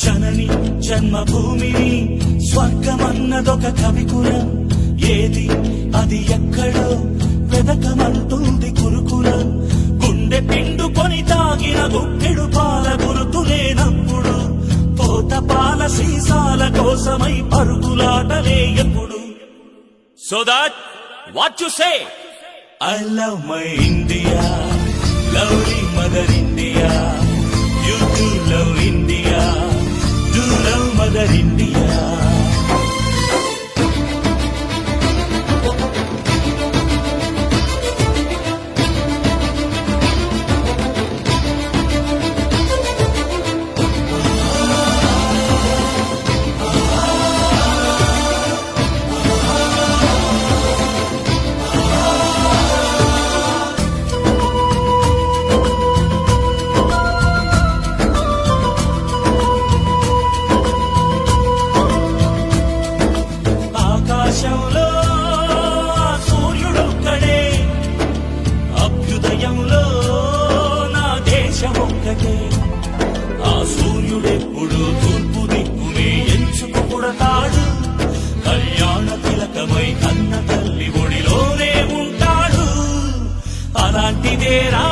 జనని జన్మభూమిని స్వర్గమన్నదొక కవికులం, ఏది అది ఎక్కడో వెదకమంటుంది గురుకులం. గుండె పిండుకొని తాగిన గుప్పెడు పాల గురుతులేనప్పుడు పోత పాల సీసాల కోసమై పరుగులాటలే ఎప్పుడు. So that what you say, I love my India, lovely mother India. You too love India, do love mother India. ఆకాశంలో సూర్యుడొక్కడే, అభ్యుదయంలో నా దేశమొక్కటే. ఆ సూర్యుడెప్పుడు తూర్పు దిక్కునే ఎంచుకు పుడతాడు, కళ్యాణ తిలకమై కన్న తల్లి ఒడిలోనే ఉంటాడు. అలాంటిదేరా